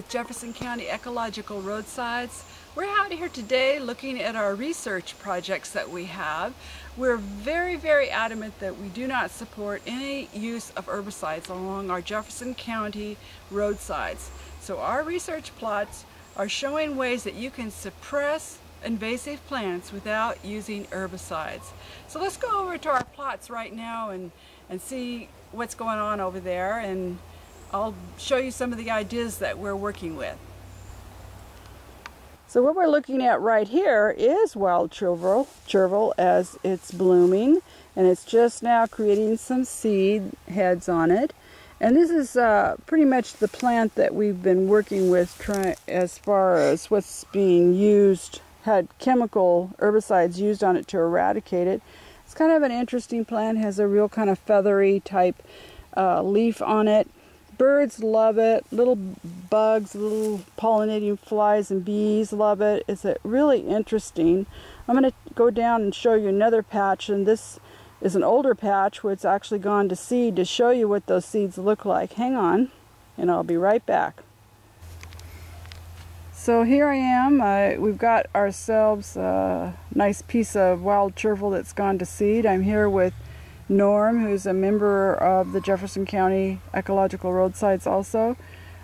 with Jefferson County Ecological Roadsides. We're out here today looking at our research projects that we have. We're very adamant that we do not support any use of herbicides along our Jefferson County roadsides. So our research plots are showing ways that you can suppress invasive plants without using herbicides. So let's go over to our plots right now and see what's going on over there, and I'll show you some of the ideas that we're working with. So what we're looking at right here is wild chervil as it's blooming, and it's just now creating some seed heads on it. And this is pretty much the plant that we've been working with as far as what's being used, had chemical herbicides used on it to eradicate it. It's kind of an interesting plant, has a real kind of feathery type leaf on it. Birds love it, little bugs, little pollinating flies and bees love it. It's really interesting. I'm going to go down and show you another patch, and this is an older patch where it's actually gone to seed to show you what those seeds look like. Hang on, and I'll be right back. So here I am. We've got ourselves a nice piece of wild chervil that's gone to seed. I'm here with Norm, who's a member of the Jefferson County Ecological Roadsides also.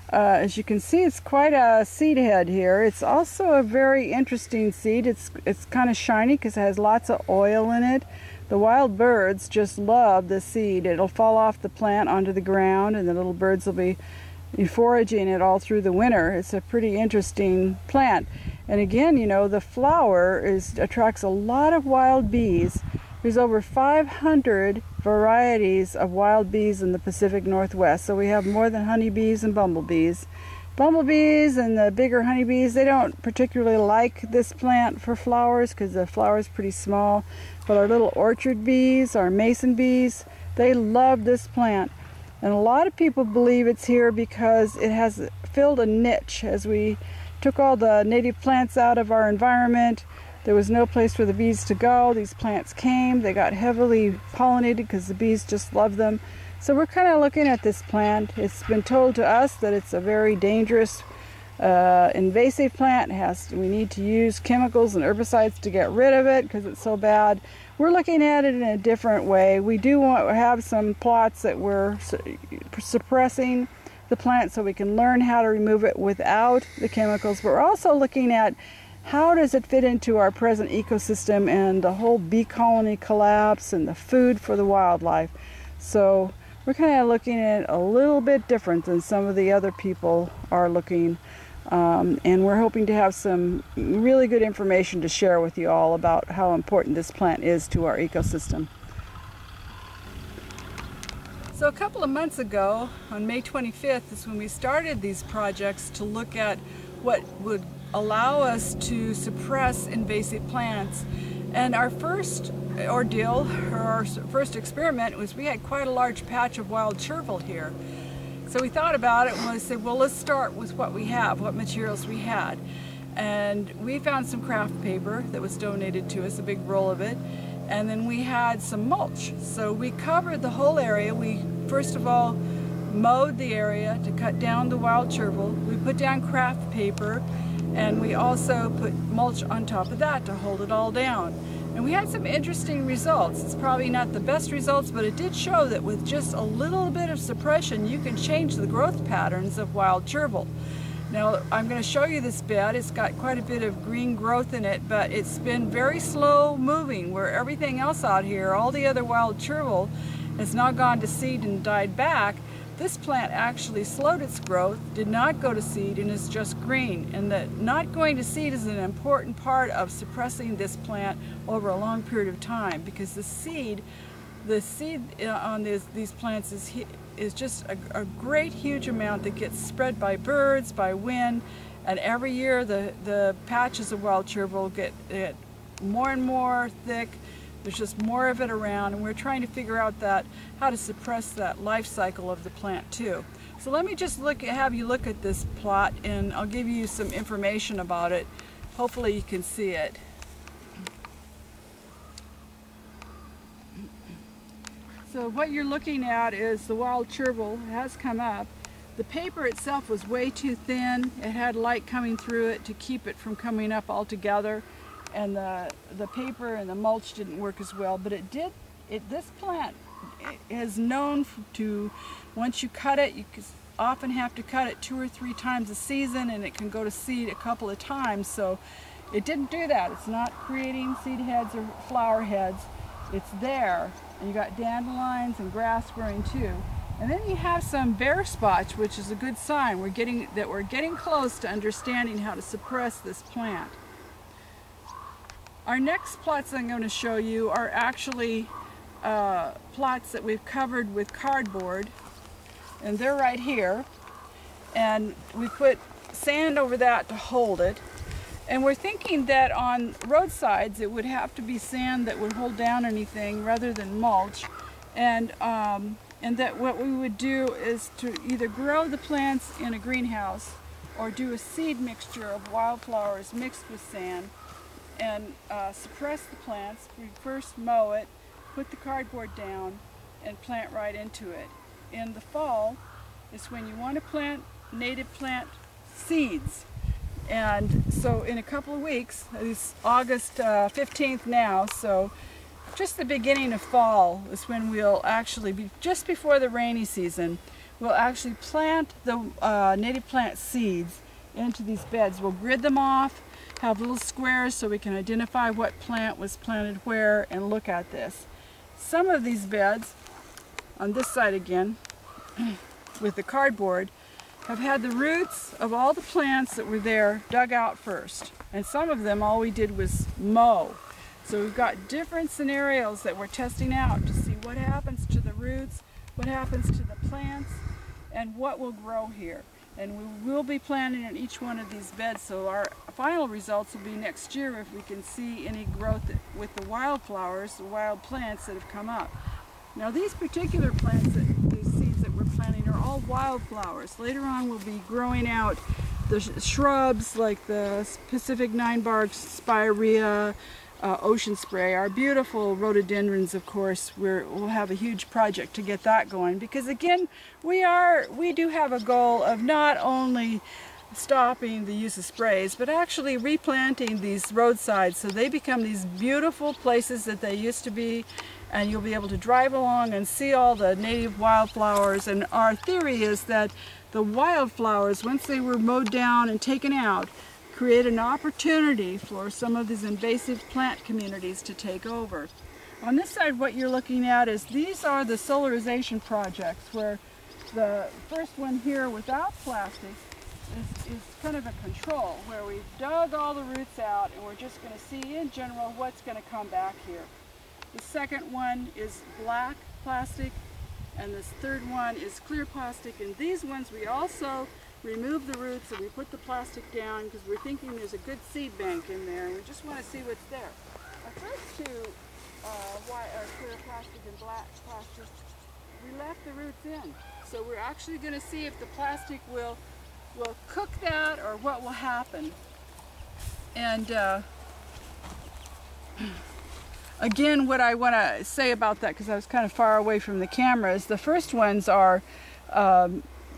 As you can see, it's quite a seed head here. It's also a very interesting seed. It's kind of shiny because it has lots of oil in it. The wild birds just love the seed. It'll fall off the plant onto the ground, and the little birds will be foraging it all through the winter. It's a pretty interesting plant. And again, you know, the flower attracts a lot of wild bees. There's over 500 varieties of wild bees in the Pacific Northwest, so we have more than honeybees and bumblebees. Bumblebees and the bigger honeybees, they don't particularly like this plant for flowers because the flower is pretty small, but our little orchard bees, our mason bees, they love this plant. And a lot of people believe it's here because it has filled a niche. As we took all the native plants out of our environment, there was no place for the bees to go. These plants came, they got heavily pollinated because the bees just love them. So we're kind of looking at this plant. It's been told to us that it's a very dangerous invasive plant. We need to use chemicals and herbicides to get rid of it because it's so bad. We're looking at it in a different way. We do want to have some plots that we're suppressing the plant so we can learn how to remove it without the chemicals. But we're also looking at how does it fit into our present ecosystem and the whole bee colony collapse and the food for the wildlife. So we're kind of looking at it a little bit different than some of the other people are looking. And we're hoping to have some really good information to share with you all about how important this plant is to our ecosystem. So a couple of months ago, on May 25th, is when we started these projects to look at what would allow us to suppress invasive plants. And our first ordeal, or our first experiment, was we had quite a large patch of wild chervil here. So we thought about it and we said, well, let's start with what we have, what materials we had. And we found some craft paper that was donated to us, a big roll of it, and then we had some mulch. So we covered the whole area. We first of all mowed the area to cut down the wild chervil. We put down craft paper, and we also put mulch on top of that to hold it all down. And we had some interesting results. It's probably not the best results, but it did show that with just a little bit of suppression, you can change the growth patterns of wild chervil. Now, I'm going to show you this bed. It's got quite a bit of green growth in it, but it's been very slow moving, where everything else out here, all the other wild chervil, has now gone to seed and died back. This plant actually slowed its growth, did not go to seed, and is just green. And that not going to seed is an important part of suppressing this plant over a long period of time, because the seed on these plants is just a great huge amount that gets spread by birds, by wind, and every year the patches of wild chervil get more and more thick. There's just more of it around, and we're trying to figure out how to suppress that life cycle of the plant too. So let me just have you look at this plot, and I'll give you some information about it. Hopefully you can see it. So what you're looking at is the wild chervil has come up. The paper itself was way too thin. It had light coming through it to keep it from coming up altogether, and the paper and the mulch didn't work as well. But it did. This plant is known to, once you cut it, you often have to cut it 2 or 3 times a season, and it can go to seed a couple of times. So it didn't do that. It's not creating seed heads or flower heads. It's there, and you got dandelions and grass growing too. And then you have some bare spots, which is a good sign. We're getting close to understanding how to suppress this plant. Our next plots I'm going to show you are actually plots that we've covered with cardboard, and they're right here. And we put sand over that to hold it. And we're thinking that on roadsides it would have to be sand that would hold down anything rather than mulch. And that what we would do is to either grow the plants in a greenhouse or do a seed mixture of wildflowers mixed with sand and suppress the plants. We first mow it, put the cardboard down, and plant right into it. In the fall is when you want to plant native plant seeds. And so in a couple of weeks, it's August 15th now, so just the beginning of fall is when we'll actually be, just before the rainy season, we'll actually plant the native plant seeds into these beds. We'll grid them off, have little squares so we can identify what plant was planted where, and look at this. Some of these beds, on this side again, with the cardboard, have had the roots of all the plants that were there dug out first. And some of them, all we did was mow. So we've got different scenarios that we're testing out to see what happens to the roots, what happens to the plants, and what will grow here. And we will be planting in each one of these beds, so our final results will be next year if we can see any growth with the wildflowers, the wild plants that have come up. Now these particular plants, these seeds that we're planting, are all wildflowers. Later on we'll be growing out the shrubs like the Pacific 9-bark spirea, ocean spray, our beautiful rhododendrons. Of course, we'll have a huge project to get that going, because again, we do have a goal of not only stopping the use of sprays, but actually replanting these roadsides so they become these beautiful places that they used to be, and you'll be able to drive along and see all the native wildflowers. And our theory is that the wildflowers, once they were mowed down and taken out, create an opportunity for some of these invasive plant communities to take over. On this side, what you're looking at is these are the solarization projects, where the first one here without plastic is kind of a control, where we've dug all the roots out and we're just going to see in general what's going to come back here. The second one is black plastic, and this third one is clear plastic, and these ones we also remove the roots and we put the plastic down because we're thinking there's a good seed bank in there and we just want to see what's there. Our first two clear plastic and black plastic, we left the roots in. So we're actually going to see if the plastic will cook that or what will happen. And again, what I want to say about that, because I was kind of far away from the camera, is the first ones are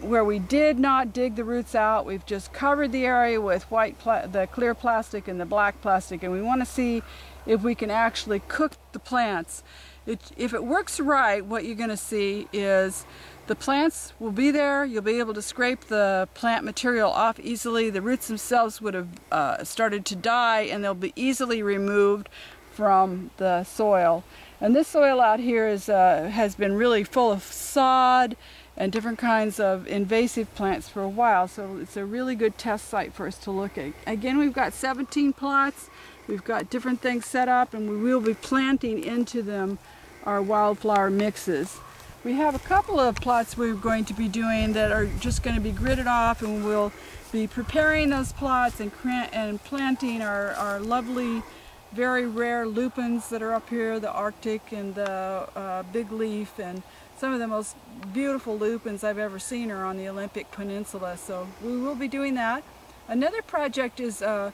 where we did not dig the roots out. We've just covered the area with the clear plastic and the black plastic, and we want to see if we can actually cook the plants. If it works right, what you're going to see is the plants will be there. You'll be able to scrape the plant material off easily. The roots themselves would have started to die, and they'll be easily removed from the soil. And this soil out here has been really full of sod and different kinds of invasive plants for a while, so it's a really good test site for us to look at. Again, we've got 17 plots, we've got different things set up, and we will be planting into them our wildflower mixes. We have a couple of plots we're going to be doing that are just going to be gridded off, and we'll be preparing those plots and planting our lovely, very rare lupins that are up here, the Arctic and the big leaf, and some of the most beautiful lupins I've ever seen are on the Olympic Peninsula, so we will be doing that. Another project is our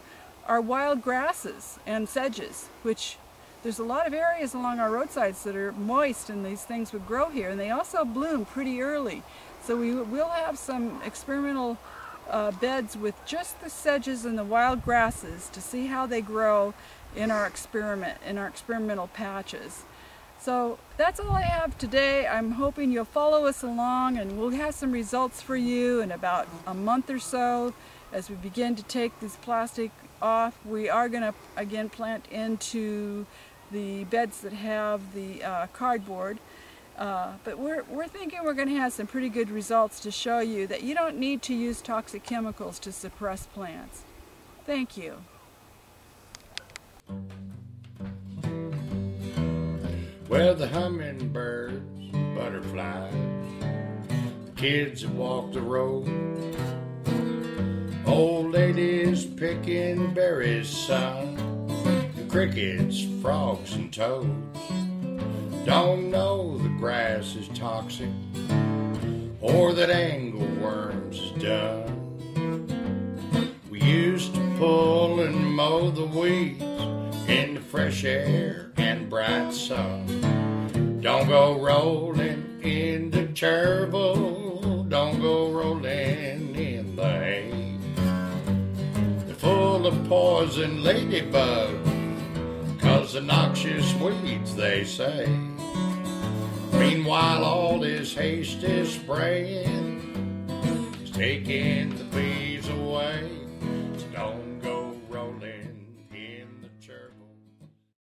wild grasses and sedges, which there's a lot of areas along our roadsides that are moist and these things would grow here, and they also bloom pretty early. So we will have some experimental beds with just the sedges and the wild grasses to see how they grow in our experimental patches. So that's all I have today. I'm hoping you'll follow us along, and we'll have some results for you in about a month or so as we begin to take this plastic off. We are going to again plant into the beds that have the cardboard. But we're thinking we're going to have some pretty good results to show you that you don't need to use toxic chemicals to suppress plants. Thank you. Well, the hummingbirds, butterflies, the kids that walk the road, old ladies picking berries, son, the crickets, frogs, and toads don't know the grass is toxic or that angleworms is done. We used to pull and mow the weeds in the fresh air and bright sun. Don't go rolling in the chervil, don't go rolling in the hay. They're full of poison ladybugs, 'cause the noxious weeds, they say. Meanwhile, all this hasty spraying is taking the bees away.